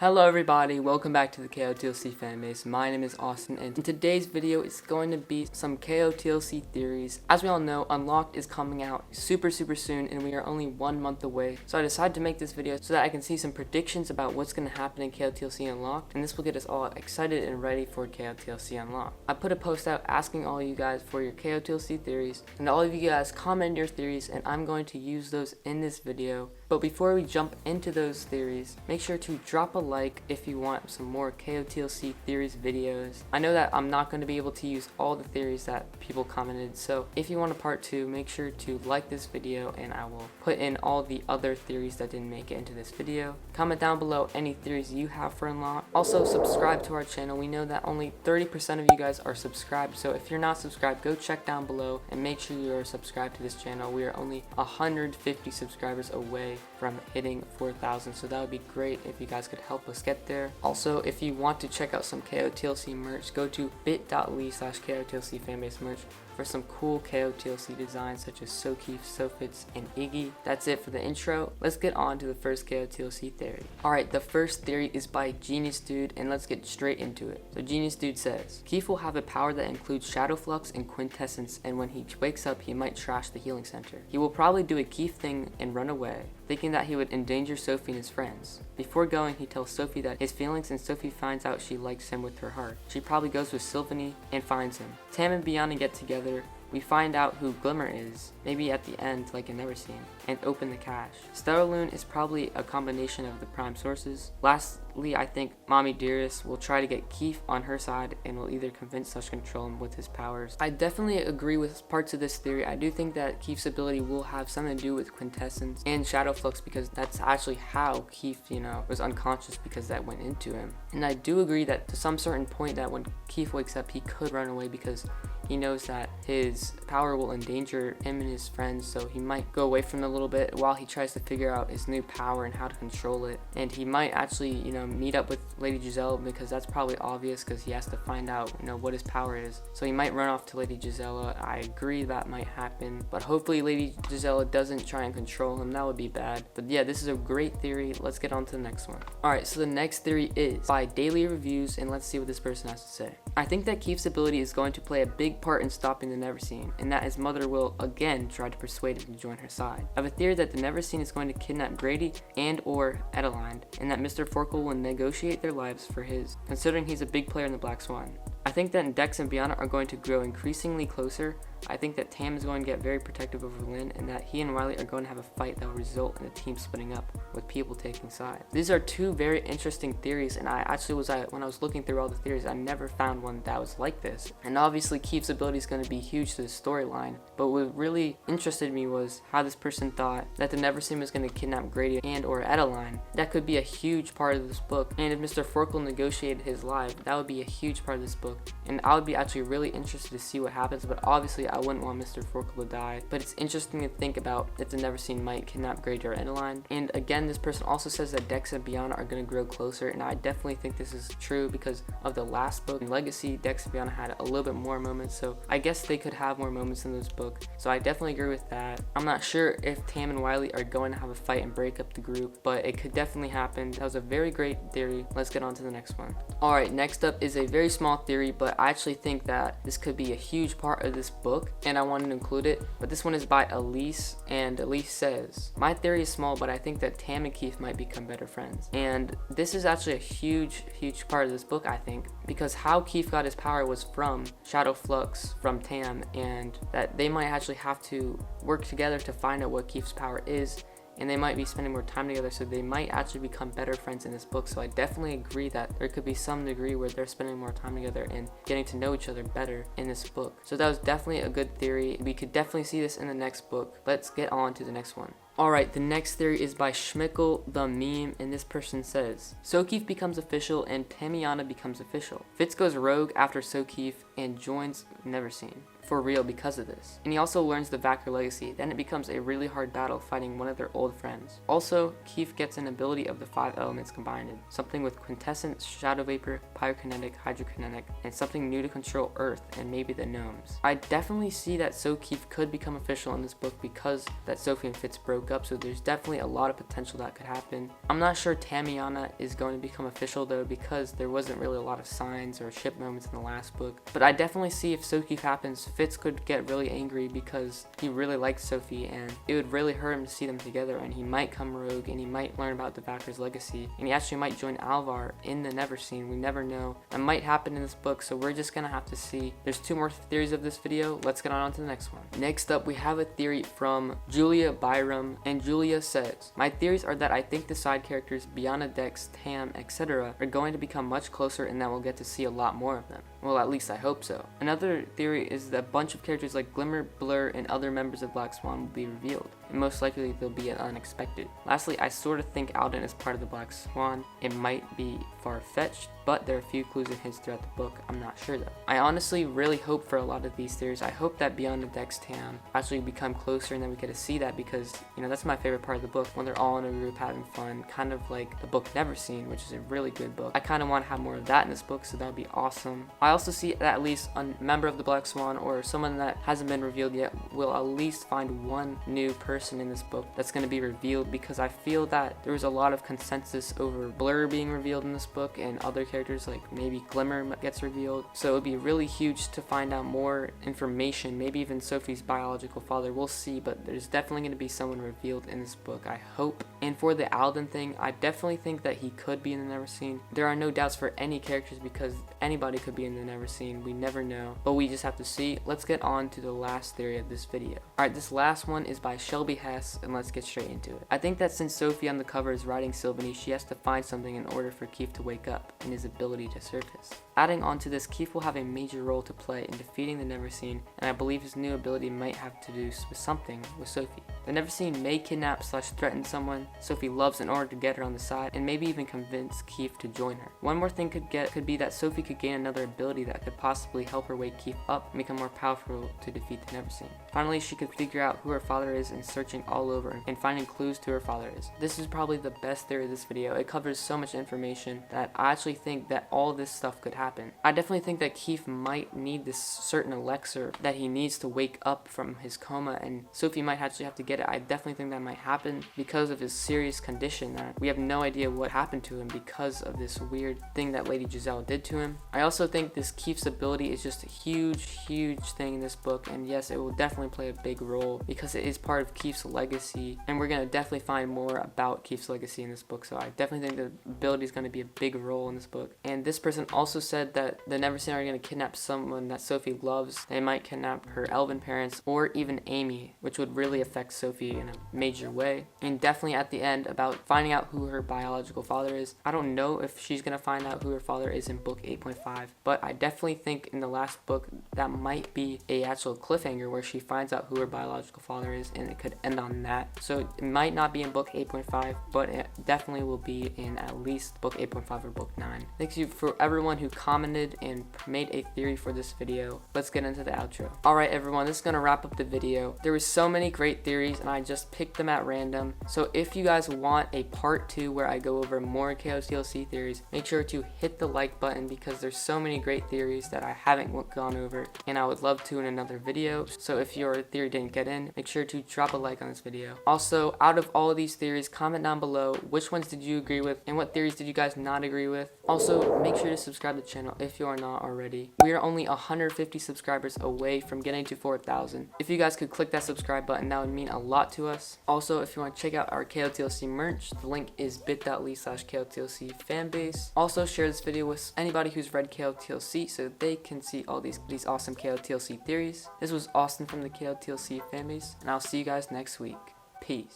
Hello everybody, welcome back to the KotLC fanbase. My name is Austin, and in today's video is going to be some KotLC theories. As we all know, Unlocked is coming out super soon, and we are only 1 month away. So I decided to make this video so that I can see some predictions about what's going to happen in KotLC Unlocked, and this will get us all excited and ready for KotLC Unlocked. I put a post out asking all you guys for your KotLC theories, and all of you guys comment your theories, and I'm going to use those in this video. But before we jump into those theories, make sure to drop a like if you want some more KotLC theories videos. I know that I'm not going to be able to use all the theories that people commented, so if you want a part 2, make sure to like this video and I will put in all the other theories that didn't make it into this video. Comment down below any theories you have for Unlock. Also subscribe to our channel. We know that only 30% of you guys are subscribed, so if you're not subscribed, go check down below and make sure you are subscribed to this channel. We are only 150 subscribers away from hitting 4,000, so that would be great if you guys could help us get there. Also, if you want to check out some KotLC merch, go to bit.ly/KotLC fanbase merch for some cool KotLC designs such as Keefe, Sofits, and Iggy. That's it for the intro. Let's get on to the first KotLC theory. Alright, the first theory is by Geniusdude, and let's get straight into it. So Geniusdude says, Keefe will have a power that includes Shadow Flux and Quintessence, and when he wakes up, he might trash the healing center. He will probably do a Keefe thing and run away, thinking that he would endanger Sophie and his friends. Before going, he tells Sophie that his feelings, and Sophie finds out she likes him with her heart. She probably goes with Sylvanie and finds him. Tam and Biana get together. We find out who Glimmer is, maybe at the end like in Neverseen, and open the cache. Stellarloon is probably a combination of the prime sources. Lastly, I think Mommy Dearest will try to get Keefe on her side and will either control him with his powers. I definitely agree with parts of this theory. I do think that Keefe's ability will have something to do with Quintessence and Shadow Flux, because that's actually how Keefe, was unconscious, because that went into him. And I do agree that to some certain point that when Keefe wakes up, he could run away because he knows that his power will endanger him and his friends, so he might go away from it a little bit while he tries to figure out his new power and how to control it. And he might actually, meet up with Lady Gisela, because that's probably obvious because he has to find out, what his power is. So he might run off to Lady Gisela. I agree that might happen, but hopefully Lady Gisela doesn't try and control him. That would be bad. But yeah, this is a great theory. Let's get on to the next one. Alright, so the next theory is by Daily Reviews, and let's see what this person has to say. I think that Keefe's ability is going to play a big part in stopping the Neverseen, and that his mother will again try to persuade him to join her side. I have a theory that the Neverseen is going to kidnap Grady and or Adeline, and that Mr. Forkle will negotiate their lives for his, considering he's a big player in the Black Swan. I think that Dex and Biana are going to grow increasingly closer. I think that Tam is going to get very protective over Lin, and that he and Riley are going to have a fight that will result in the team splitting up with people taking sides. These are two very interesting theories, and when I was looking through all the theories, I never found one that was like this. And obviously Keefe's ability is going to be huge to the storyline, but what really interested me was how this person thought that the Neverseen was going to kidnap Grady and or Adeline. That could be a huge part of this book, and if Mr. Forkle negotiated his life, that would be a huge part of this book, and I would be actually really interested to see what happens. But obviously I wouldn't want Mr. Forkle to die, but it's interesting to think about if the Neverseen might kidnap Grady or Adeline. And again, this person also says that Dex and Biana are going to grow closer, and I definitely think this is true because of the last book. In Legacy, Dex and Biana had a little bit more moments, so I guess they could have more moments in this book, so I definitely agree with that. I'm not sure if Tam and Wiley are going to have a fight and break up the group, but it could definitely happen. That was a very great theory. Let's get on to the next one. Alright, next up is a very small theory, but I actually think that this could be a huge part of this book, and I wanted to include it. But this one is by Elise, and Elise says, my theory is small, but I think that Tam and Keefe might become better friends. And this is actually a huge part of this book, I think, because how Keefe got his power was from Shadow Flux, from Tam, and that they might actually have to work together to find out what Keefe's power is, and they might be spending more time together, so they might actually become better friends in this book. So I definitely agree that there could be some degree where they're spending more time together and getting to know each other better in this book. So that was definitely a good theory. We could definitely see this in the next book. Let's get on to the next one. Alright, the next theory is by Schmickel the Meme, and this person says, Keefe becomes official and Tamiana becomes official. Fitz goes rogue after Keefe and joins Neverseen. for real because of this. And he also learns the Vacker legacy, then it becomes a really hard battle fighting one of their old friends. Also, Keefe gets an ability of the 5 elements combined, something with quintessence, shadow vapor, pyrokinetic, hydrokinetic, and something new to control earth and maybe the gnomes. I definitely see that Keefe could become official in this book because that Sophie and Fitz broke up, so there's definitely a lot of potential that could happen. I'm not sure Tamiana is going to become official though, because there wasn't really a lot of signs or ship moments in the last book. But I definitely see if Keefe happens, Fitz could get really angry because he really likes Sophie and it would really hurt him to see them together, and he might come rogue and he might learn about the Vacker's legacy, and he actually might join Alvar in the Neverseen. We never know. That might happen in this book, so we're just gonna have to see. There's 2 more theories of this video. Let's get on to the next one. Next up, we have a theory from Julia Byrum, and Julia says, "My theories are that I think the side characters Biana, Dex, Tam, etc. are going to become much closer and that we'll get to see a lot more of them. Well, at least I hope so." Another theory is that a bunch of characters like Glimmer, Blur, and other members of Black Swan will be revealed, and most likely they'll be unexpected. Lastly, I sort of think Alden is part of the Black Swan. It might be far-fetched, but there are a few clues and hints throughout the book. I'm not sure though. I honestly really hope for a lot of these theories. I hope that Biana, Dex, Tam actually become closer and then we get to see that, because you know that's my favorite part of the book, when they're all in a group having fun, kind of like the book Neverseen, which is a really good book. I kind of want to have more of that in this book, so that would be awesome. I also see that at least a member of the Black Swan or someone that hasn't been revealed yet will at least find one new person in this book that's going to be revealed, because I feel that there was a lot of consensus over Blur being revealed in this book and other characters like maybe Glimmer gets revealed. So it would be really huge to find out more information, maybe even Sophie's biological father. We'll see, but there's definitely going to be someone revealed in this book, I hope. And for the Alden thing, I definitely think that he could be in the Neverseen. There are no doubts for any characters because anybody could be in the Neverseen. We never know, but we just have to see. Let's get on to the last theory of this video. Alright, this last one is by Shelby Hess, and let's get straight into it. I think that since Sophie on the cover is riding Sylvanie, she has to find something in order for Keefe to wake up and his ability to surface. Adding on to this, Keefe will have a major role to play in defeating the Neverseen, and I believe his new ability might have to do with something with Sophie. The Neverseen may kidnap / threaten someone Sophie loves in order to get her on the side, and maybe even convince Keefe to join her. One more thing could be that Sophie could gain another ability that could possibly help her wake Keefe up and become more powerful to defeat the Neverseen. Finally, she could figure out who her father is and searching all over and finding clues to who her father is. This is probably the best theory of this video. It covers so much information that I actually think that all this stuff could happen. I definitely think that Keefe might need this certain elixir that he needs to wake up from his coma, and Sophie might actually have to get it. I definitely think that might happen because of his serious condition that we have no idea what happened to him because of this weird thing that Lady Giselle did to him. I also think this Keefe's ability is just a huge thing in this book, and yes, it will definitely play a big role because it is part of Keefe's legacy, and we're going to definitely find more about Keefe's legacy in this book, so I definitely think the ability is going to be a big role in this book. And this person also said that the Neverseen are going to kidnap someone that Sophie loves. They might kidnap her elven parents or even Amy, which would really affect Sophie in a major way. And definitely at the end about finding out who her biological father is. I don't know if she's going to find out who her father is in book 8.5, but I definitely think in the last book that might be a actual cliffhanger where she finds out who her biological father is, and it could end on that. So it might not be in book 8.5, but it definitely will be in at least book 8.5 or book 9. Thank you for everyone who commented and made a theory for this video. Let's get into the outro. Alright everyone, this is going to wrap up the video. There were so many great theories and I just picked them at random. So if you guys want a part 2 where I go over more KotLC theories, make sure to hit the like button because there's so many great theories that I haven't gone over and I would love to in another video. So if your theory didn't get in, make sure to drop a like on this video. Also, out of all of these theories, comment down below which ones did you agree with and what theories did you guys not agree with. Also, make sure to subscribe to the channel if you are not already. We are only 150 subscribers away from getting to 4,000. If you guys could click that subscribe button, that would mean a lot to us. Also, if you want to check out our KotLC merch, the link is bit.ly/KotLC fanbase. Also, share this video with anybody who's read KotLC so they can see all these awesome KotLC theories. This was Austin from the KotLC fanbase, and I'll see you guys next week. Peace.